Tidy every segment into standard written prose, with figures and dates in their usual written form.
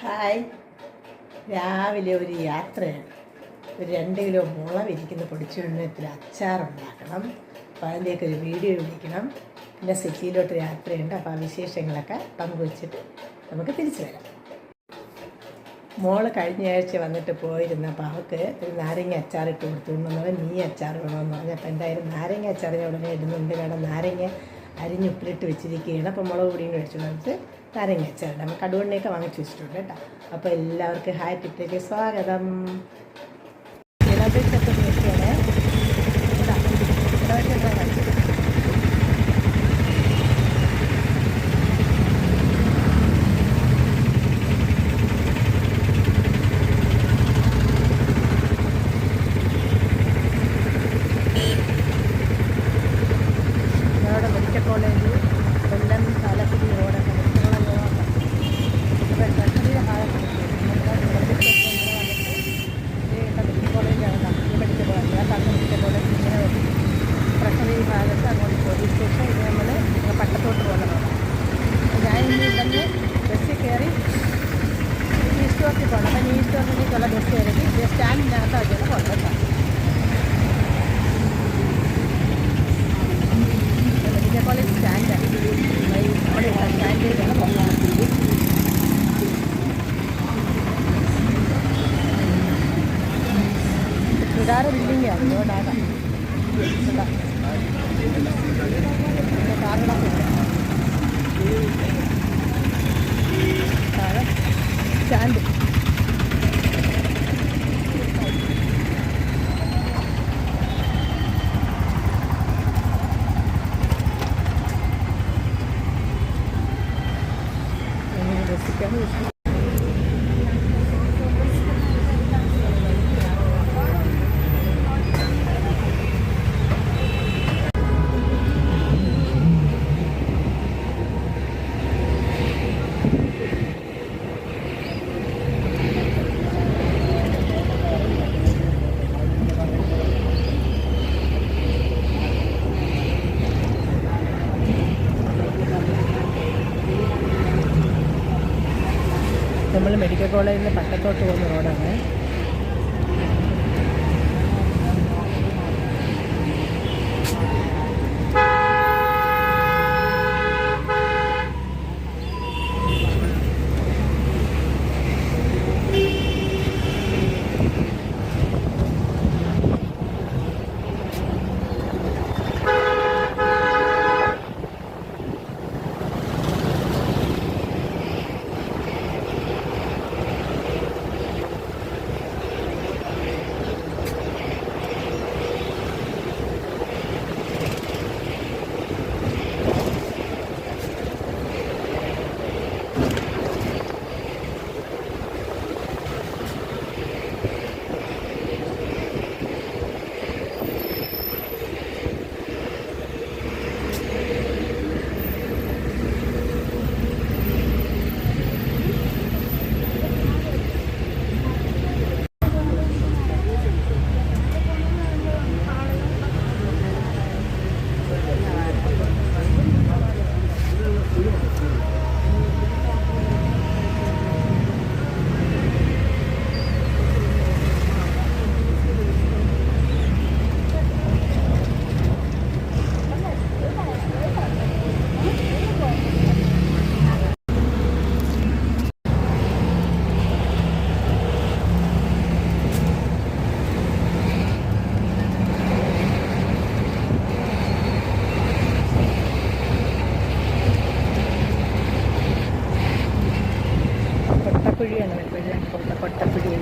Hi, രാവിലെ ഒരു യാത്രയാണ്. ഒരു 2 കിലോ മുള വിരിക്കുന്ന പൊടിച്ചുണ്ണത്തിൽ അച്ചാറുണ്ടാക്കണം. അപ്പോൾ അതിൻ്റെയൊക്കെ ഒരു വീഡിയോ വിളിക്കണം. പിന്നെ സിറ്റിയിലോട്ട് യാത്രയുണ്ട്. അപ്പോൾ ആ വിശേഷങ്ങളൊക്കെ പങ്കുവച്ചിട്ട് നമുക്ക് തിരിച്ചു വരാം. മോള് കഴിഞ്ഞ ആഴ്ച വന്നിട്ട് പോയിരുന്ന അപ്പോൾ അവൾക്ക് ഒരു നാരങ്ങ അച്ചാറിട്ട് കൊടുത്തു. എന്നവൻ നീ അച്ചാർ വേണമെന്ന് പറഞ്ഞപ്പോൾ എന്തായാലും നാരങ്ങ അച്ചാർ ഞാൻ ഉടനെ ഇടുന്നുണ്ട്. കാരണം നാരങ്ങ അരിഞ്ഞുപ്പിലിട്ട് വെച്ചിരിക്കുകയാണ്. അപ്പോൾ മുളക് പൊടിയും കഴിച്ചു വന്നിട്ട് നാരങ്ങ അച്ചാറുണ്ട്. നമ്മൾ കടുവെണ്ണയൊക്കെ വാങ്ങിച്ചു വെച്ചിട്ടുണ്ട് കേട്ടോ. അപ്പോൾ എല്ലാവർക്കും ഹായ് ടിപ്പിലേക്ക് സ്വാഗതം. ഇളവെച്ചൊക്കെ നോക്കിയാണ് മെഡിക്കൽ കോളേജ് കൊല്ലം ചാലക്കുടി റോഡൊക്കെ മെഡിക്കൽ കോളേജാണ്. മെഡിക്കൽ കോളേജ് ആ പറഞ്ഞ മെഡിക്കൽ കോളേജ് ഇങ്ങനെ വരും. ട്രഷറി ഭാഗത്ത് അങ്ങോട്ട് പോലീസ് സ്റ്റേഷൻ. ഇത് നമ്മൾ പട്ടത്തോട്ട് പോകുന്ന റോഡാണ്. ഞാൻ ഇനി ഇവിടുന്ന് ബസ്സിൽ കയറി ഈസ്റ്റ് വർക്കിൽ പോകണം. അപ്പം ഈസ്റ്റ് വർക്കിലേക്കുള്ള ബസ് കയറി സ്റ്റാൻഡിനകത്ത് അതിന് കൊണ്ടുവരണം. മെഡിക്കൽ കോളേജ് സ്റ്റാൻഡാണ്. നമ്മുടെ സ്റ്റാൻഡിലേക്കാണ് പോകുന്നത്. ഇതാറ് ബിൽഡിങ്ങാണ്. അതുകൊണ്ടാകാം കാറുകളൊക്കെ താഴെ സ്റ്റാൻഡ്. രസിക്കാണ് വിഷയം. നമ്മൾ മെഡിക്കൽ കോളേജിൽ നിന്ന് പട്ടത്തോട്ട് പോകുന്ന റോഡാണ്. കൊട്ടപ്പുഴിയാണ് വരുന്നത്. കൊട്ടപ്പുഴിയിൽ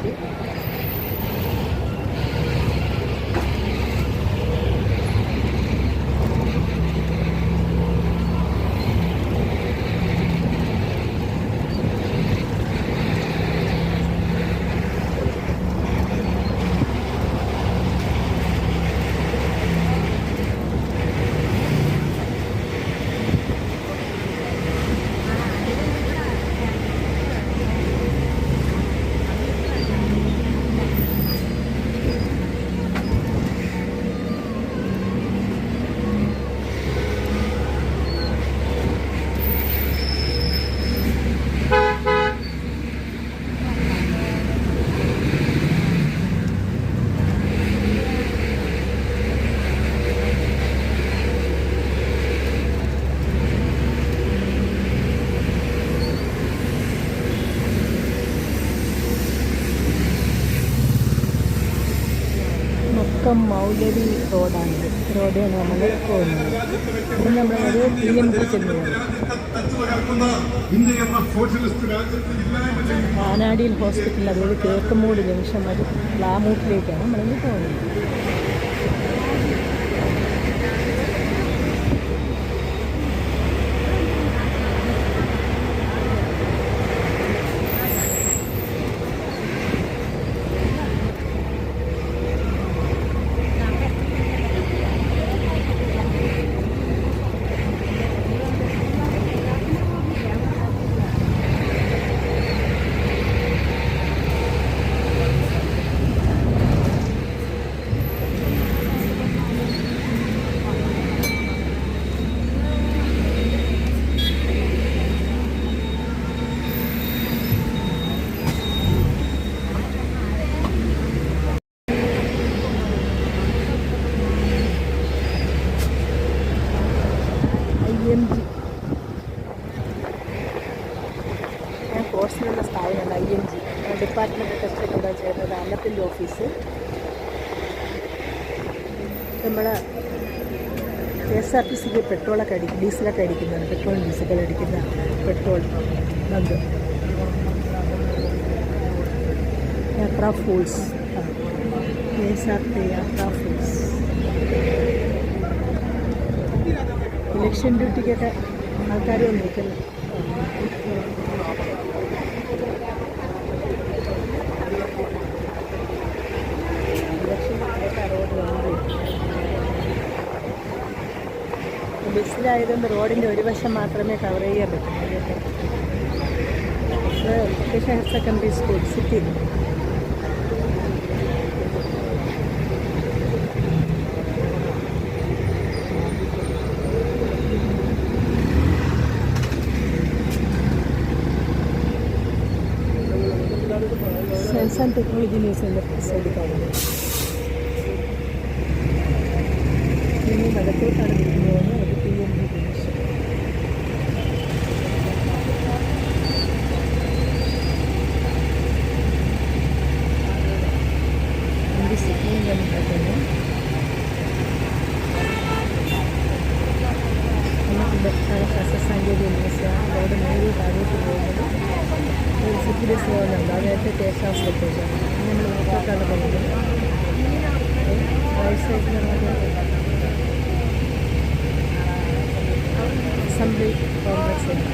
വക്കം മൗലവി റോഡാണിത്. റോഡാണ് നമ്മൾ പോകുന്നത്. ഇവിടെ നമ്മളത് PMG ചെല്ലുന്നത്. കാനാടിയിൽ ഹോസ്പിറ്റൽ, അതുപോലെ കേക്കമൂട് ജംഗ്ഷൻ വഴി പ്ലാമൂട്ടിലേക്കാണ് നമ്മളിന്ന് പോകുന്നത്. IMG ഞാൻ കോഴ്സിനുള്ള സ്ഥാപനമാണ് IMG. ഡിപ്പാർട്ട്മെൻറ്റ് ടെസ്റ്റിലൂടെ ചേർന്നത് അന്നത്തിൻ്റെ ഓഫീസ്. നമ്മൾ KSRTCക്ക് പെട്രോളൊക്കെ ഡീസലൊക്കെ അടിക്കുന്നതാണ്. പെട്രോളും ഡീസലൊക്കെ അടിക്കുന്ന പെട്രോൾ ബങ്ക്. യാത്രാ ഫൂൾസ്, KSRT യാത്രാ ഫൂൾസ്. ഇലക്ഷൻ ഡ്യൂട്ടിക്കൊക്കെ ആൾക്കാർ വന്നിരിക്കുന്നു. ബസ്സിലായതുകൊണ്ട് റോഡിൻ്റെ ഒരു വശം മാത്രമേ കവർ ചെയ്യാൻ പറ്റുള്ളൂ. ഇത് higher secondary school city. Science and technology മ്യൂസിയത്തിൻ്റെ സൈഡിൽ കാണുന്നത്. ഇനി വടക്കോട്ടാണ് തിരിഞ്ഞു പോകുന്നത്. അത് PMG ജംഗ്ഷൻ. ഇത് സിഗ്നൽ കണ്ടിട്ടുണ്ട്. നമുക്ക് ശാസ്ത്ര സാങ്കേതിക മ്യൂസിയം റോഡ് നേരിൽ താഴോട്ട് പോകുന്നത്. ഒരു സിറ്റി ബസ് പോകുന്നുണ്ട്. അത് നേരത്തെ കേശാസ്ത്രത്തേക്കാണ്. നമ്മൾ വടക്കോട്ടാണ് പോകുന്നത്. റൈറ്റ് സൈഡിൽ നമുക്ക് അസംബ്ലി കോംപ്ലക്സ് ഉണ്ട്.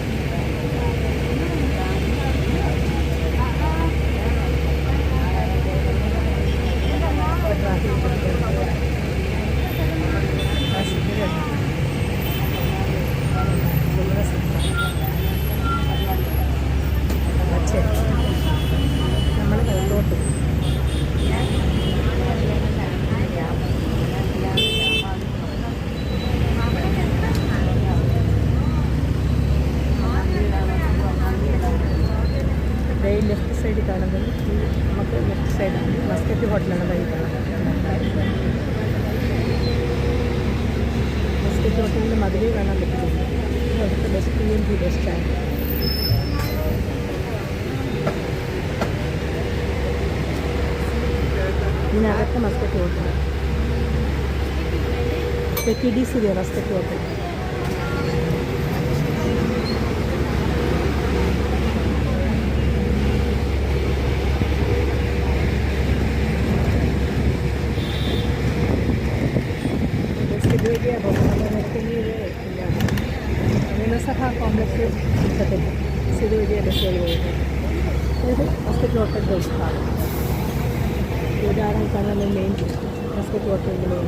നമ്മൾ കയ്യിലോട്ട് ലെഫ്റ്റ് സൈഡിൽ കാണുന്നത് നമുക്ക് ലെഫ്റ്റ് സൈഡാണ്. മസ്കറ്റ് ഹോട്ടലാണ് വഴി കാണുന്നത്. മസ്കറ്റ് ഹോട്ടലിൻ്റെ മതിലേ കാണാൻ പറ്റുന്നുണ്ട്. അടുത്ത ബസ് PMG ബസ് സ്റ്റാൻഡ്. ഇതിനകത്ത് Muscat hotel, KTDC Muscat hotel. നിയമസഭാ കോംപ്ലക്സ് കിട്ടത്തില്ല. ഇതുവഴിയാണ് ബസ്സുകൾ പോകുന്നത്. ഇത് മസ്കറ്റ് ഹോട്ടലിൻ്റെ ഉദ്ഘാടനം. ഇതാണ് കാണുന്ന മെയിൻ മസ്കറ്റ് ഹോട്ടലിൻ്റെ main.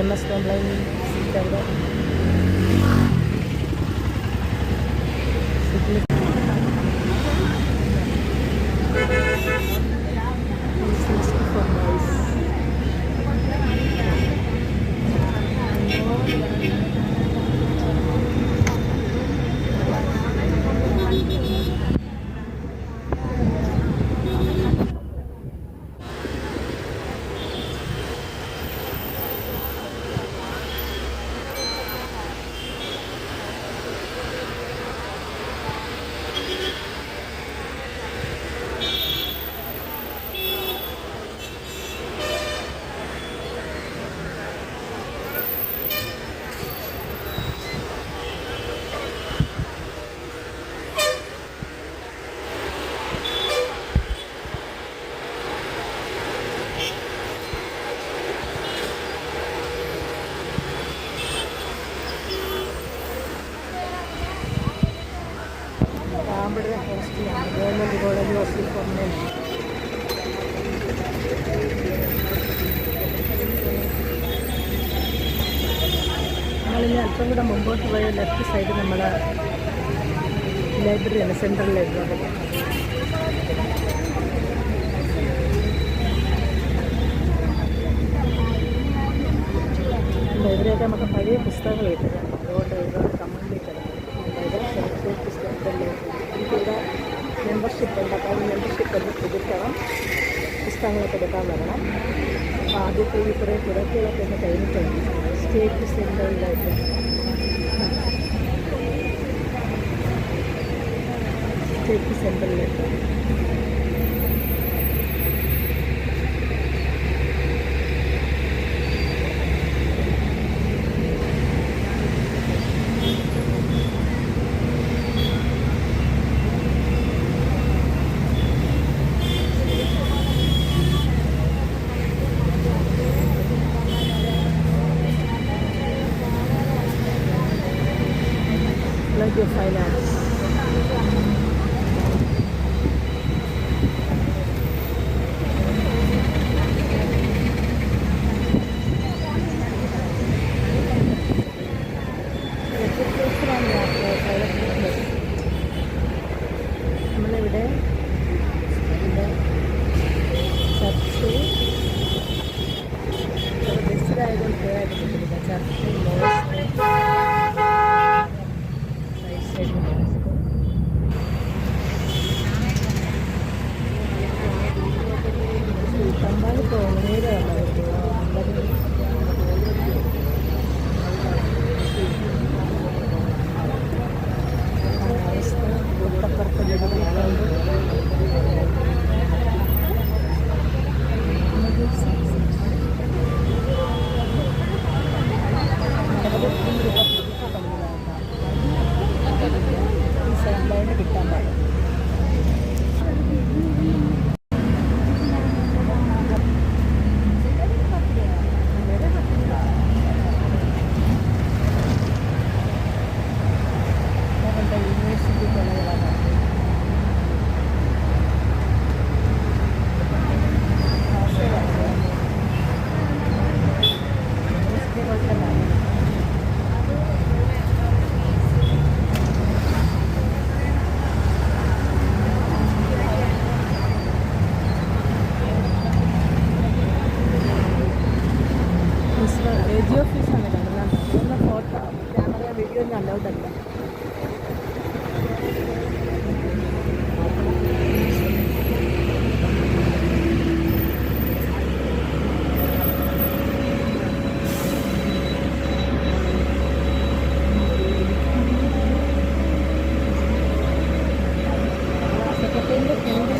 LMS complaint server. For noise. College ഹോസ്റ്റലിൽ പോകുന്നത്. നമ്മളിനി അല്പം കൂടെ മുമ്പോട്ട് പോയ ലെഫ്റ്റ് സൈഡ് നമ്മളെ ലൈബ്രറിയാണ്, സെൻട്രൽ ലൈബ്രറി. ലൈബ്രറിയൊക്കെ നമുക്ക് പഴയ പുസ്തകങ്ങൾ കിട്ടുന്നുണ്ട്. അതുകൊണ്ട് ഒരുപാട് കമ്മ്യൂണിറ്റി കിടക്കുന്നു. പുസ്തകത്തിൻ്റെ എനിക്കിവിടെ മെമ്പർഷിപ്പ് ഉണ്ട്. അപ്പോൾ മെമ്പർഷിപ്പ് ഒന്ന് പുതുക്കണം, പുസ്തകങ്ങളൊക്കെ എടുക്കാൻ വരണം. അപ്പോൾ ആദ്യത്തെ ഈ കുറേ തിരക്കുകളൊക്കെ ഒന്ന് കഴിഞ്ഞിട്ടുണ്ട്. State central library, state central library. College of Finance. നമ്മളിവിടെ ചർച്ച് ബസ്സിലായതുകൊണ്ട് പോയായിരുന്നു. ചർച്ച്, കമ്പാൽ തോന്നേരെ സൈഡിലായിട്ട് കിട്ടാൻ പാടില്ല. AG ഓഫീസാണ് കാണുന്നത്. ഒന്ന് ഫോട്ടോ ക്യാമറ വീഡിയോ ഒന്നും അലൗഡല്ല. സെക്രട്ടറിൻ്റെ ഫ്രണ്ട്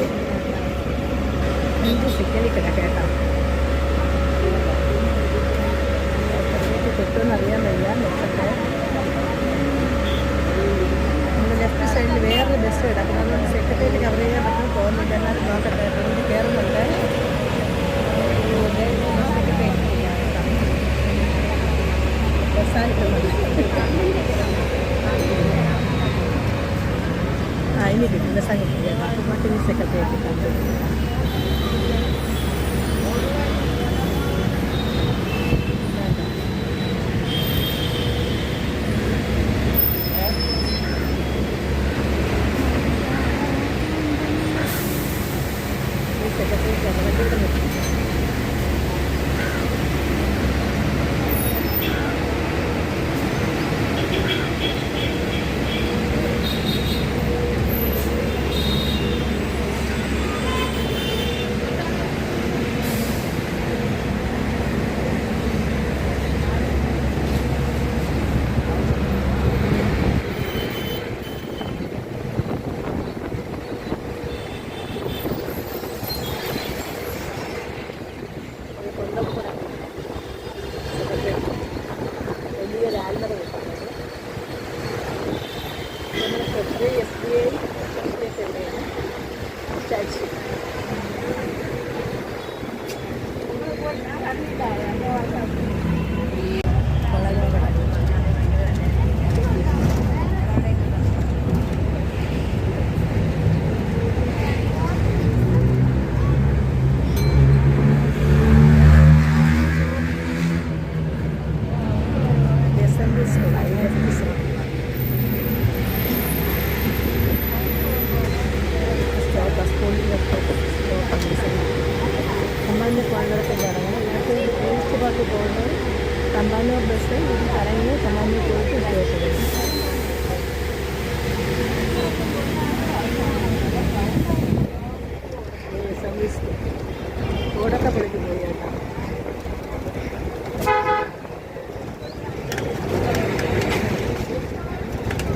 സിക്കലി കിടക്കേട്ടോ. കിട്ടുമെന്ന് അറിയാൻ വയ്യ. നോക്കട്ടെ. നമ്മൾ ലെഫ്റ്റ് സൈഡിൽ വേറൊരു ബസ് കിടക്കണം. അതുകൊണ്ട് സെക്രട്ടറിയിൽ കവർ ചെയ്യാൻ പറ്റുമെന്ന് തോന്നുന്നില്ല. എന്നാലും നോക്കട്ടെ. എനിക്ക് കയറുന്നുണ്ട്. ബസ്സാനിക്കുന്നുണ്ട്. ഇനി കിട്ടും. ബസ്സാൻ കിട്ടില്ല. മറ്റൊരു സെക്രട്ടറി കിട്ടാൻ തമ്പാനൂർ പോകുന്നിടത്തിൽ ഇറങ്ങണം. ഇതിനകത്ത് ടൂറിസ്റ്റ് പാർക്ക് പോകുന്നത് തമ്പാനൂർ ബസ് ഇത് കറങ്ങി തമ്പാനൂർ പോയിട്ട് സ്റ്റേഷൻ വരും. സർവീസ് റോഡൊക്കെ പൊളിച്ച് പോയി കേട്ടോ.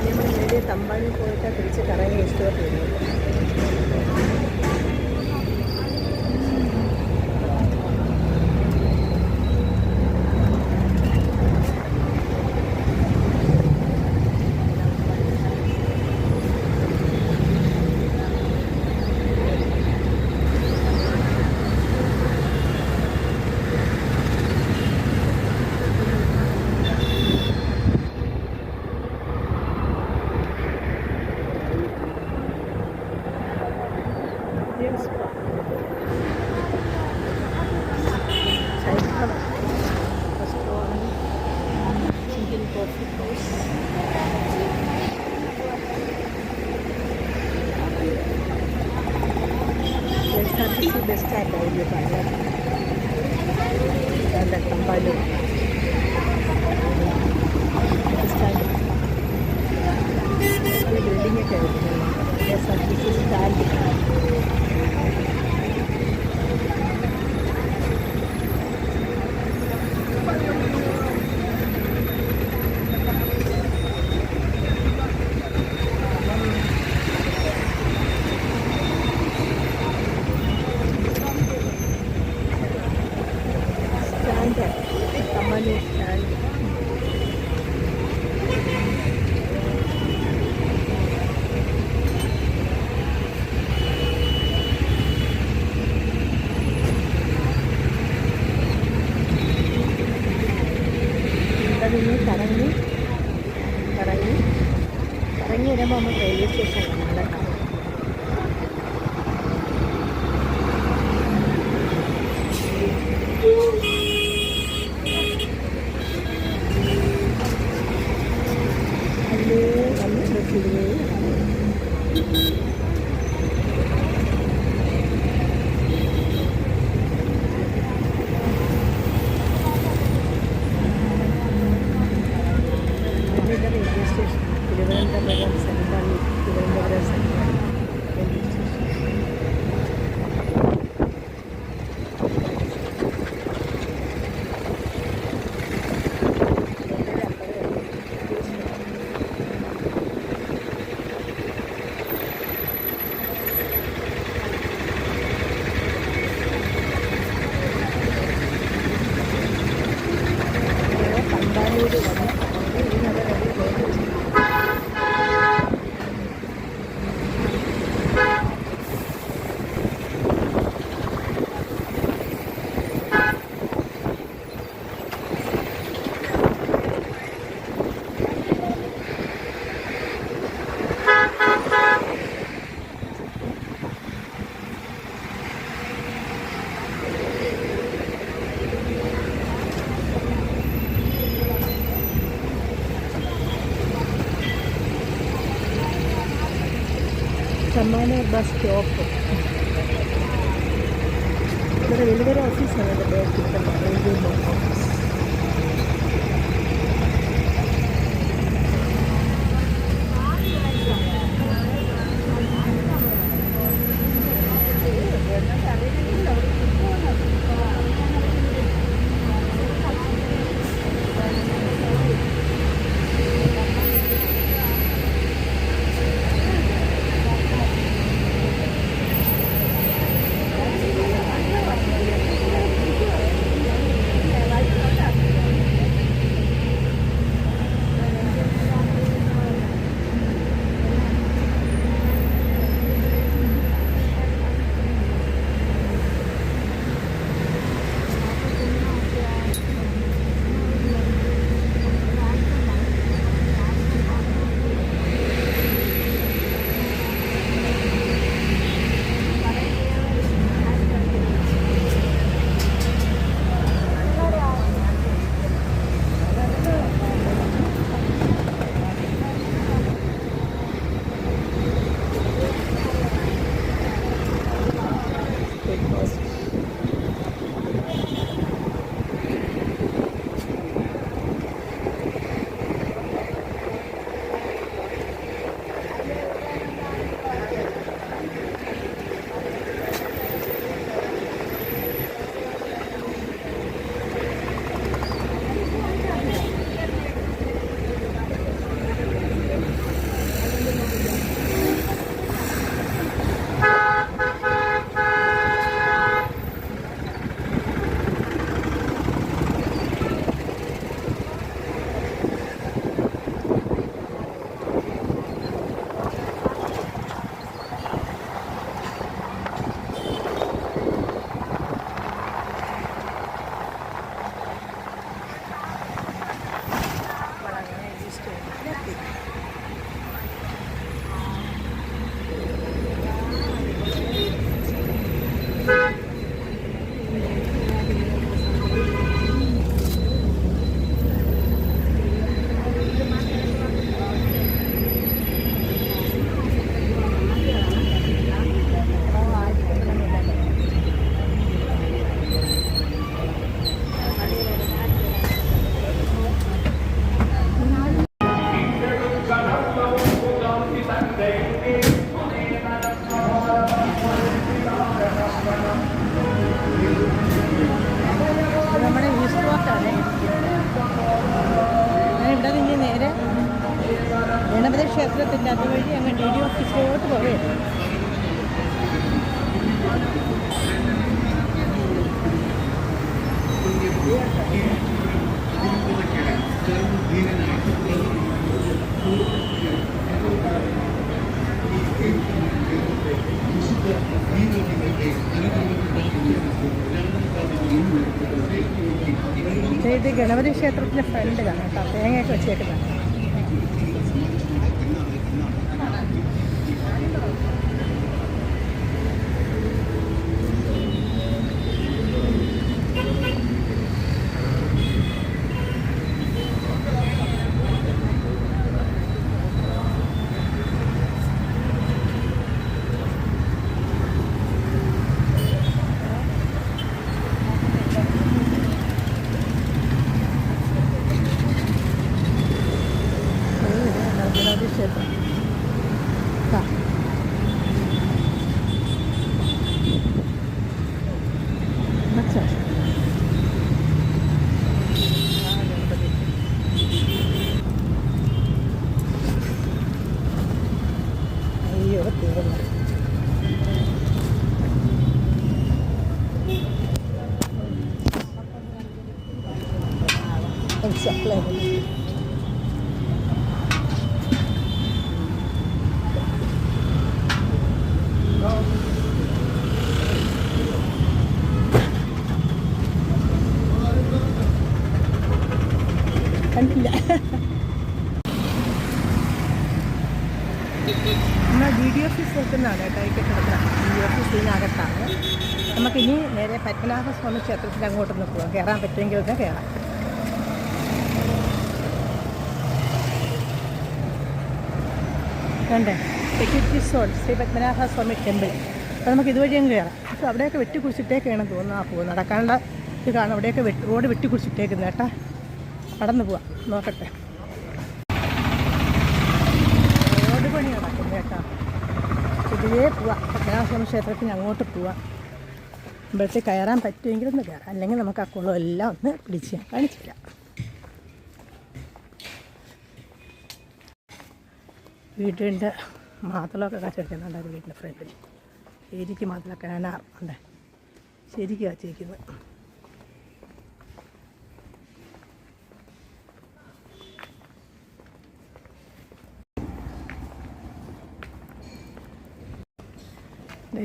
നമ്മൾ നേരെ തമ്പാനൂർ പോയിട്ട് തിരിച്ച് കറങ്ങി ഇഷ്ടപ്പെട്ട് വരുന്നത്. ബസ് സ്റ്റാൻഡായിരുന്നു തമ്പാനൂർ ബസ് സ്റ്റാൻഡ് ബിൽഡിങ്ങൊക്കെ ആയിരുന്നു. KSRTC stand. തമ്പാനൂർ സ്റ്റാൻഡ്. ഇവിടെ നിന്ന് കറങ്ങി വരുമ്പോൾ നമ്മൾ റെയിൽവേ സ്റ്റേഷൻ കാണാം. Railway station Thiruvananthapuram central railway station. Thampanoor Thampanoor bus stop. ഇവിടെ വലിയൊരു ഓഫീസാണ് റെയിൽവേ ഓഫീസ്. നമ്മുടെ ഈസ്റ്റ് പോർട്ടാണ്. ഇവിടെ നിന്ന് നേരെ ഗണപതി ക്ഷേത്രത്തിൻ്റെ അതുവഴി അങ്ങ് ഡി ഡി ഓഫീസിലോട്ട് പോവുകയാണ്. ഇത് ഗണപതി ക്ഷേത്രത്തിൻ്റെ ഫ്രണ്ടിലാണ് കേട്ടോ, തേങ്ങയൊക്കെ വെച്ചേക്കുന്നത്. ക്ഷേത്രം അയ്യോ തീർന്നു. സപ്ലൈ കണ്ടില്ല. നമ്മൾ ഡി ഡി ഓഫീസ് നിൽക്കുന്നതാണ് കേട്ടോ, ഈ കെട്ടിടത്തിലാണ്. ഡി ഡി ഓഫീസ് ഇതിനകത്താണ്. നമുക്കിനി നേരെ പത്മനാഭസ്വാമി ക്ഷേത്രത്തിൽ അങ്ങോട്ടൊന്ന് പോകാം. കയറാൻ പറ്റുമെങ്കിൽ ഒന്ന് കയറാം. കണ്ടേ, security zone Shri Padmanabhaswamy temple. അപ്പോൾ നമുക്ക് ഇതുവഴി അങ്ങ് കയറാം. അപ്പോൾ അവിടെയൊക്കെ വെട്ടിക്കുറിച്ചിട്ടേക്കാണ് തോന്നുന്നു. ആ പോകും നടക്കാനുള്ള ഇത് കാണും. അവിടെയൊക്കെ റോഡ് വെട്ടിക്കുറിച്ചിട്ടേക്കുന്നത് കേട്ടോ. നടന്നു പോവാം, നോക്കട്ടെ. റോഡ് പണി നടക്കുന്നത് കേട്ടോ. ഇതിലേ പോവാം. പത്മനാഭസ്വാമി ക്ഷേത്രത്തിന് അങ്ങോട്ട് പോവാം. ഇവിടുത്തെ കയറാൻ പറ്റുമെങ്കിൽ ഒന്ന് കയറാം, അല്ലെങ്കിൽ നമുക്ക് ആ കുളം എല്ലാം ഒന്ന് പിടിച്ച് കാണിച്ചില്ല. വീടിൻ്റെ മാതളമൊക്കെ കാച്ചെടുക്കുന്നുണ്ട്. അത് വീടിൻ്റെ ഫ്രണ്ടിൽ ശരിക്കും മാതളൊക്കെ ഉണ്ട്, ശരിക്കും കാച്ചിരിക്കുന്നത്.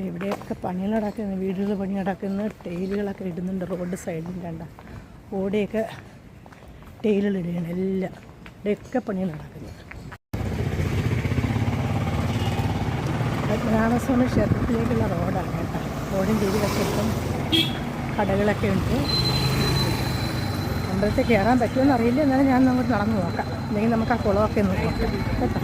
ഇവിടെയൊക്കെ പണികൾ നടക്കുന്നു, വീടുകൾ പണി നടക്കുന്നു. ടൈലുകളൊക്കെ ഇടുന്നുണ്ട് റോഡ് സൈഡിൽ. കണ്ട ഓടെയൊക്കെ ടൈലുകളിടുകയാണ് എല്ലാം. ഇവിടെയൊക്കെ പണി നടക്കുന്നത്. പത്മനാഭസ്വാമി ക്ഷേത്രത്തിലേക്കുള്ള റോഡാണ് കേട്ടോ. റോഡിൻ്റെ ഇരുവശത്തും കടകളൊക്കെ ഉണ്ട്. അമ്പലത്തിൽ കയറാൻ പറ്റുമെന്ന് അറിയില്ല, എന്നാലും ഞാൻ അങ്ങോട്ട് നടന്നു നോക്കാം. അല്ലെങ്കിൽ നമുക്ക് ആ കുളമൊക്കെ ഒന്ന് നോക്കാം കേട്ടോ.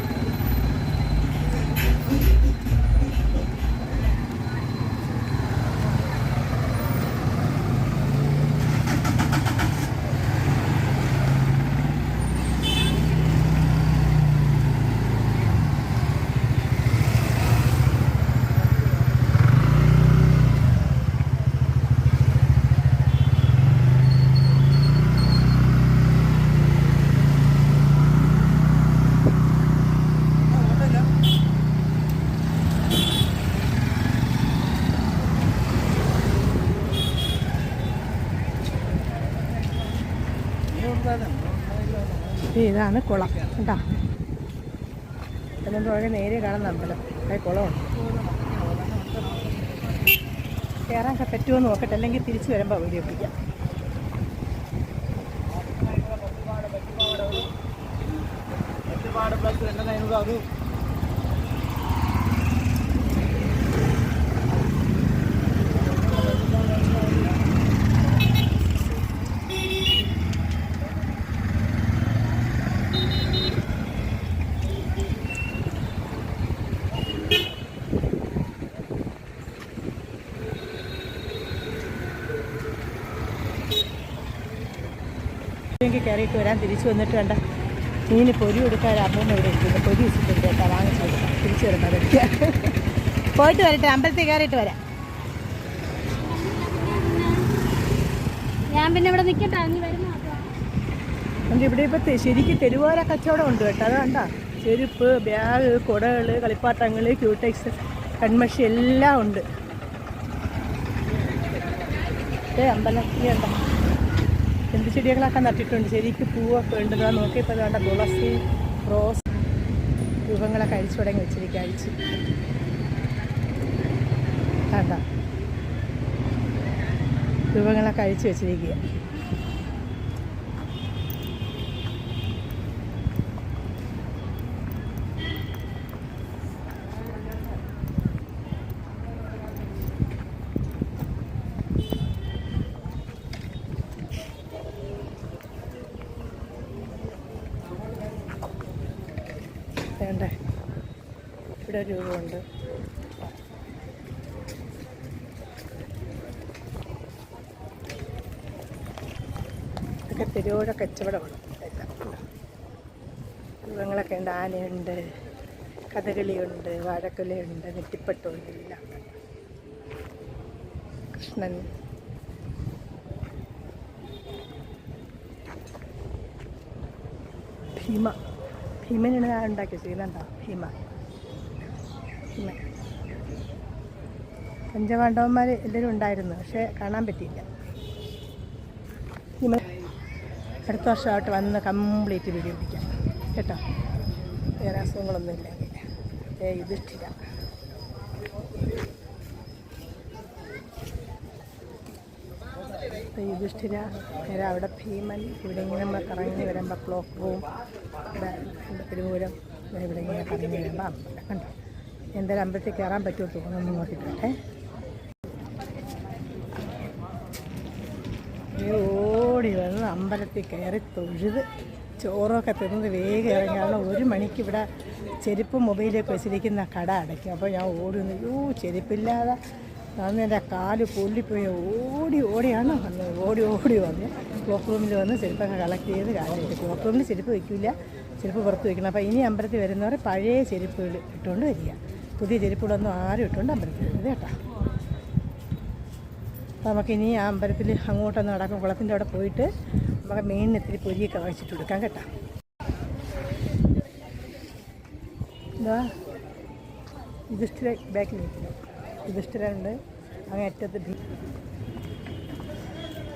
ഇതാണ് കുളം കേട്ടോ. അതിൻ്റെ പുറകെ നേരെ കാണുന്ന അമ്പലം, അത് കുളമുണ്ട്. കയറാൻ പറ്റുമോ എന്ന് നോക്കട്ടെ, അല്ലെങ്കിൽ തിരിച്ച് വരുമ്പോൾ വീഡിയോ പിടിക്കാം. എനിക്ക് കയറിയിട്ട് വരാൻ തിരിച്ചു വന്നിട്ട് വേണ്ട മീൻ പൊരി കൊടുക്കാൻ അമ്മൂമ്മ ഇവിടെ ഇരിക്കുന്നു. പൊരി വെച്ചിട്ടുണ്ട് കേട്ടോ, വാങ്ങിച്ചു കൊടുക്കാം. തിരിച്ചു വരണ്ട കഴിക്കാൻ. പോയിട്ട് വരട്ടെ, അമ്പലത്തിൽ കയറിയിട്ട് വരാം. ഞാൻ പിന്നെ ഇവിടെ നിൽക്കട്ടെ. ഇവിടെ ഇപ്പം ശരിക്കും തെരുവോര കച്ചവടം ഉണ്ട് കേട്ടോ. അത് കണ്ടോ, ചെരുപ്പ്, ബാഗ്, കുടകൾ, കളിപ്പാട്ടങ്ങൾ, ക്യൂടെക്സ്, കൺമഷി എല്ലാം ഉണ്ട്. അമ്പലം ഉണ്ടോ, എന്ത് ചെടികളൊക്കെ നട്ടിട്ടുണ്ട്. ശരിക്കും പൂവൊക്കെ ഉണ്ട്. നോക്കിയപ്പോൾ വേണ്ട തുളസി, റോസ് രൂപങ്ങളൊക്കെ അഴിച്ചു തുടങ്ങി വെച്ചിരിക്കുക. അഴിച്ച് വേണ്ട രൂപങ്ങളൊക്കെ അഴിച്ചു വെച്ചിരിക്കുക. വേണ്ടേ, ഇവിടെ ഒരു രൂപമുണ്ട്. ഇതൊക്കെ തെരുവോര കച്ചവടമാണ്. രൂപങ്ങളൊക്കെ ഉണ്ട്. ആനയുണ്ട്, കഥകളിയുണ്ട്, വാഴക്കുലയുണ്ട്, നെറ്റിപ്പട്ടുണ്ട്, എല്ലാം. കൃഷ്ണൻ, ഭീമ. ഭീമനാണ് ഞാൻ ഉണ്ടാക്കി ചെയ്യുന്നുണ്ടോ, ഭീമ. പഞ്ചപാണ്ഡവന്മാർ എല്ലാവരും ഉണ്ടായിരുന്നു, പക്ഷേ കാണാൻ പറ്റിയില്ല. അടുത്ത വർഷമായിട്ട് വന്ന് കംപ്ലീറ്റ് വീഡിയോ പിടിക്കാം കേട്ടോ. വേറെ അസുഖങ്ങളൊന്നും ഇല്ലെങ്കിൽ. യുധിഷ്ഠിര, യുധിഷ്ഠിര നേരെ അവിടെ ഭീമൻ. ഇവിടെ ഇങ്ങനെ നമ്മൾ കറങ്ങി വരുമ്പോൾ ക്ലോക്ക് റൂം, തിരുവൂരം, ഇവിടെ ഇങ്ങനെ കറങ്ങി വരുമ്പോൾ അമ്പലം കണ്ടോ. എന്തായാലും അമ്പലത്തിൽ കയറാൻ പറ്റുമോ തോന്നുന്നു നോക്കിയിട്ടെ. ഓടി വന്ന് അമ്പലത്തിൽ കയറി തൊഴുത് ചോറൊക്കെ തിന്നത് വേഗം ഇറങ്ങി. കാരണം 1 മണിക്ക് ഇവിടെ ചെരുപ്പ് മൊബൈലൊക്കെ വെച്ചിരിക്കുന്ന കട അടയ്ക്കും. അപ്പോൾ ഞാൻ ഓടി വന്നു. ചെരുപ്പില്ലാതെ അന്ന് എൻ്റെ കാല് പൊല്ലിപ്പോയി. ഓടിയാണ് വന്നത്. ഓടി വന്ന് ക്ലോക്ക് റൂമിൽ വന്ന് ചെരുപ്പൊക്കെ കളക്ട് ചെയ്ത് കാലിട്ട്. ക്ലോക്ക് റൂമിൽ ചെരുപ്പ് വയ്ക്കില്ല, ചെരുപ്പ് പുറത്ത് വയ്ക്കണം. അപ്പോൾ ഇനി അമ്പലത്തിൽ വരുന്നവർ പഴയ ചെരുപ്പുകൾ ഇട്ടുകൊണ്ട് വരിക. പുതിയ ചെരുപ്പുകളൊന്നും ആരും ഇട്ടുകൊണ്ട് അമ്പലത്തിൽ വരുന്നത് കേട്ടോ. അപ്പോൾ നമുക്കിനി ആ അമ്പലത്തിൽ അങ്ങോട്ടൊന്ന് നടക്കും. കുളത്തിൻ്റെ അവിടെ പോയിട്ട് നമുക്ക് മീനിന് ഇത്തിരി പൊരിയൊക്കെ വാങ്ങിച്ചിട്ട് കൊടുക്കാം കേട്ടോ. എന്താ യുധിഷ്ഠിര ബാക്കിലേക്ക് യുധിഷ്ഠിരുണ്ട്. അങ്ങനെ അറ്റത്ത്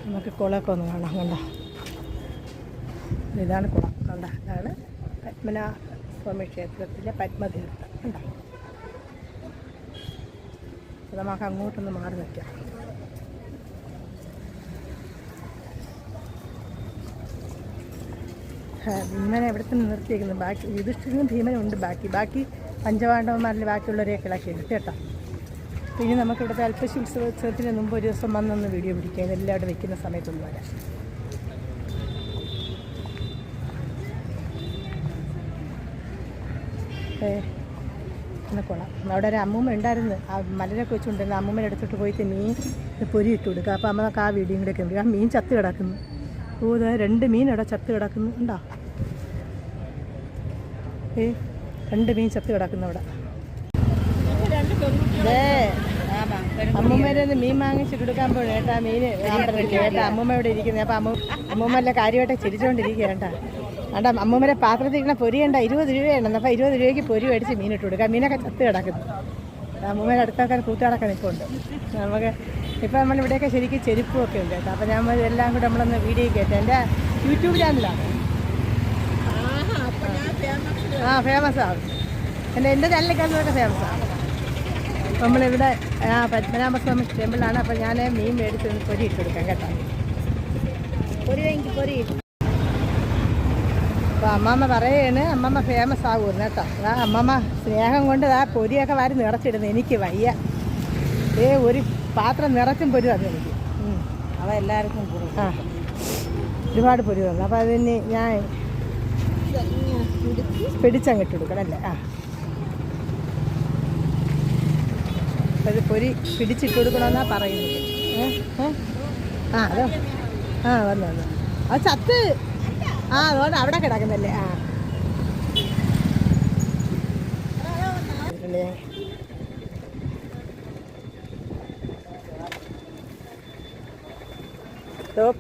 നമുക്ക് കുളമൊക്കെ ഒന്ന് കാണാം. കണ്ടോ, ഇതാണ് കുളം. കണ്ടോ, ഇതാണ് പത്മനാഭ സ്വാമി ക്ഷേത്രത്തിലെ പത്മതീർത്ഥം. കണ്ടോ, അപ്പോൾ നമുക്ക് അങ്ങോട്ടൊന്ന് മാറി നിൽക്കാം. ഭീമനെ എവിടെ തന്നെ നിർത്തിയേക്കുന്നത്. ബാക്കി യുധിഷ്ഠിരനും ഭീമനുണ്ട്. ബാക്കി പഞ്ചപാണ്ഡവന്മാരിൽ ബാക്കിയുള്ളവരെയൊക്കെ ഇളക്കി എടുത്ത് കേട്ടോ. പിന്നെ നമുക്കിവിടുത്തെ അല്പശി ഉത്സവത്തിന് മുമ്പ് ഒരു ദിവസം വന്നൊന്ന് വീഡിയോ പിടിക്കാം. ഇതെല്ലാം അവിടെ വെക്കുന്ന സമയത്തൊന്നും വരാം. കുളം അവിടെ ഒരു അമ്മൂമ്മ ഉണ്ടായിരുന്നു. ആ മലരൊക്കെ വെച്ചുകൊണ്ടിരുന്ന അമ്മൂമ്മയുടെ അടുത്തോട്ട് പോയിട്ട് മീൻ പൊരി ഇട്ട് കൊടുക്കുക. അപ്പോൾ അമ്മക്ക് ആ വീഡിയോ കൂടെ ഒക്കെ ഉണ്ട്. ആ മീൻ ചത്ത് കിടക്കുന്നു. ഓ, 2 മീൻ അവിടെ ചത്ത് കിടക്കുന്നു. ഉണ്ടോ, 2 മീൻ ചത്ത് കിടക്കുന്നു അവിടെ. അമ്മൂമ്മേരെ മീൻ വാങ്ങിച്ചിട്ട് എടുക്കാൻ പോയി കേട്ടാ. മീൻ കേട്ടാ അമ്മൂമ്മ ഇവിടെ ഇരിക്കുന്നത്. അപ്പം അമ്മൂമ്മല്ല കാര്യമായിട്ട് ചിരിച്ചുകൊണ്ടിരിക്കുക കേട്ടാ. കേട്ടാ അമ്മൂമ്മരെ പാത്രത്തിൽ ഇങ്ങനെ പൊരിയണ്ട 20 രൂപയുണ്ടെന്ന്. അപ്പോൾ 20 രൂപയ്ക്ക് പൊരി മേടിച്ച് മീനിട്ട് കൊടുക്കാം. മീനൊക്കെ ചത്ത് കിടക്കുന്നു. അമ്മൂമ്മേരെ അടുത്തൊക്കെ കൂട്ടുകാരൊക്കെ നിൽപ്പുണ്ട്. നമുക്ക് ഇപ്പം നമ്മളിവിടെയൊക്കെ ശരിക്കും ചെരുപ്പുമൊക്കെ ഉണ്ട് കേട്ടോ. അപ്പോൾ ഞാൻ എല്ലാം കൂടെ നമ്മളൊന്ന് വീഡിയോ കയറ്റാം. എൻ്റെ യൂട്യൂബ് ചാനലാണ്. ഫേമസാണ്. എൻ്റെ ചാനലിലേക്കാളുമൊക്കെ ഫേമസാണ്. നമ്മളിവിടെ പത്മനാഭസ്വാമി ടെമ്പിളാണ്. അപ്പോൾ ഞാൻ മീൻ മേടിച്ച് പൊരി ഇട്ട് കൊടുക്കാം കേട്ടോ. പൊരി. അപ്പോൾ അമ്മമ്മ പറയാണ് അമ്മമ്മ ഫേമസ് ആകുമെന്ന് കേട്ടോ. അമ്മമ്മ സ്നേഹം കൊണ്ട് ആ പൊരിയൊക്കെ വാരി നിറച്ചിടുന്നു. എനിക്ക് വയ്യ. ഒരു പാത്രം നിറച്ചും പൊരി തന്നു എനിക്ക്. അവ എല്ലാവർക്കും ഒരുപാട് പൊരി തന്നു. അപ്പോൾ അതിന് ഞാൻ പിടിച്ചങ്ങിട്ട് കൊടുക്കണം അല്ലേ. അത് പൊരി പിടിച്ചിട്ട് കൊടുക്കണമെന്നാണ് പറയുന്നത്. അതോ വന്നു അത് ചത്ത് ആ അതുകൊണ്ട് അവിടെ കിടക്കുന്നല്ലേ. ആ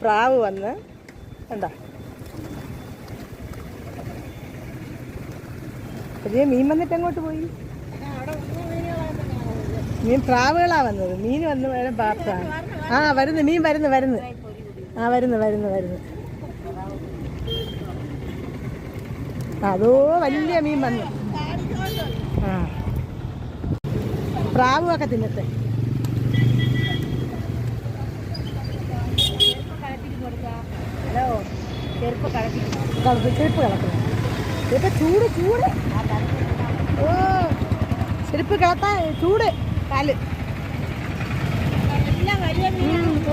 പ്രാവ് വന്ന് കണ്ടോ. പുതിയ മീൻ വന്നിട്ട് എങ്ങോട്ട് പോയി? മീൻ പ്രാവുകളാ വന്നത്. മീൻ വന്ന് വേണം പ്രാവ്. ആ വരുന്നു, മീൻ വരുന്നു. ആ വരുന്നു. അതോ വലിയ മീൻ വന്നു. ആ പ്രാവുമൊക്കെ തിന്നത്തെ. ഹലോ ചെരുപ്പ് കിടക്കുന്നു. ഇപ്പൊ ചൂട്. ഓ ചെരുപ്പ് കിടത്താൻ ചൂട് കാല്.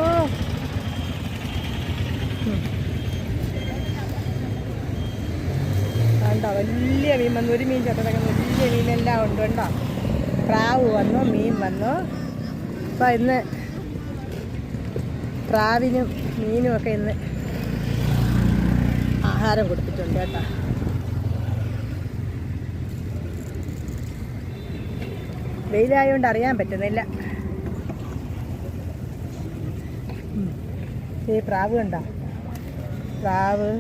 ഓ കണ്ടോ വലിയ മീൻ വന്നു. ഒരു മീൻ ചട്ടടക്കുന്നു. വലിയ മീനെല്ലാം ഉണ്ട് കണ്ടോ. പ്രാവ് വന്നു, മീൻ വന്നു. അപ്പോൾ ഇന്ന് പ്രാവിനും മീനുമൊക്കെ ഇന്ന് ആഹാരം കൊടുത്തിട്ടുണ്ട് കേട്ടോ. വെയിലായതുകൊണ്ട് അറിയാൻ പറ്റുന്നില്ല. ഈ പ്രാവ് കണ്ടോ. പ്രാവ്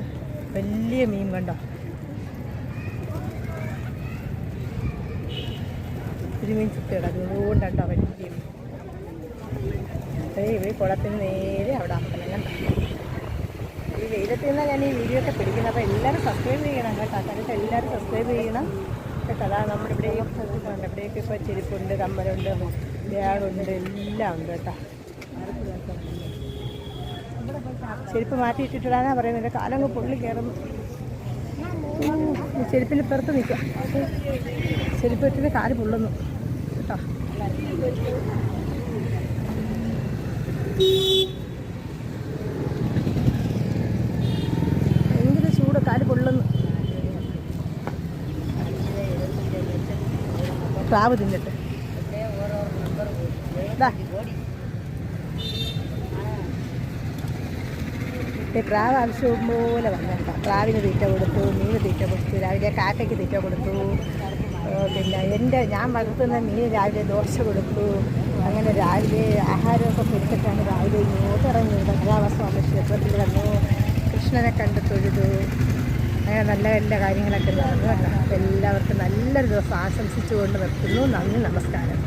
വലിയ മീൻ കണ്ടോ. ഒരു മീൻ ചുറ്റി കിടക്കുന്നു. അതുകൊണ്ടുണ്ടോ വലിയ മീൻ. ഈ കുളത്തിന് നേരെ അവിടെ അമ്പലം കണ്ടോ. ഈ വെയിലത്ത് നിന്നാൽ ഞാൻ ഈ വീഡിയോ ഒക്കെ പിടിക്കുന്നത്. അപ്പോൾ എല്ലാവരും സബ്സ്ക്രൈബ് ചെയ്യണം കേട്ടോ. കാരണം എല്ലാവരും സബ്സ്ക്രൈബ് ചെയ്യണം കേട്ടോ. അതാ നമ്മുടെ ഇവിടെയൊക്കെ ഇപ്പോൾ ചെരുപ്പുണ്ട്, കമ്മലുണ്ട്, ബാഗുണ്ട്, എല്ലാം ഉണ്ട് കേട്ടോ. ചെരുപ്പ് മാറ്റിയിട്ടിട്ടാണ് പറയുന്നത്. കാലങ്ങ് പൊള്ളി കയറുന്നു. ചെരുപ്പിന് പുറത്ത് നിൽക്കാം. ചെരുപ്പ് ഇട്ടിട്ട് കാല് പൊള്ളുന്നു കേട്ടോ. ഭയങ്കര ചൂട്, കാല് പൊള്ളുന്നു. പ്രാവ് തിന്നിട്ട് പ്രാവ് ആവശ്യം പോലെ വന്നിട്ടോ. പ്രാവിന് തീറ്റ കൊടുത്തു, മീന് തീറ്റ കൊടുത്തു, രാവിലെ കാക്കയ്ക്ക് തീറ്റ കൊടുത്തു. പിന്നെ ഞാൻ വളർത്തുന്ന മീൻ രാവിലെ ദോശ കൊടുത്തു. അങ്ങനെ രാവിലെ ആഹാരമൊക്കെ കൊടുത്തിട്ടാണ് രാവിലെ ഇങ്ങോട്ട് ഇറങ്ങിയത്. കഥാവസ്വാമി ക്ഷേത്രത്തിൽ വന്നു, കൃഷ്ണനെ കണ്ട് തൊഴുതു. അങ്ങനെ നല്ല നല്ല കാര്യങ്ങളൊക്കെ നടന്നു കേട്ടോ. അപ്പോൾ എല്ലാവർക്കും നല്ലൊരു ദിവസം ആശംസിച്ചുകൊണ്ട് നിർത്തുന്നു. നന്ദി, നമസ്കാരം.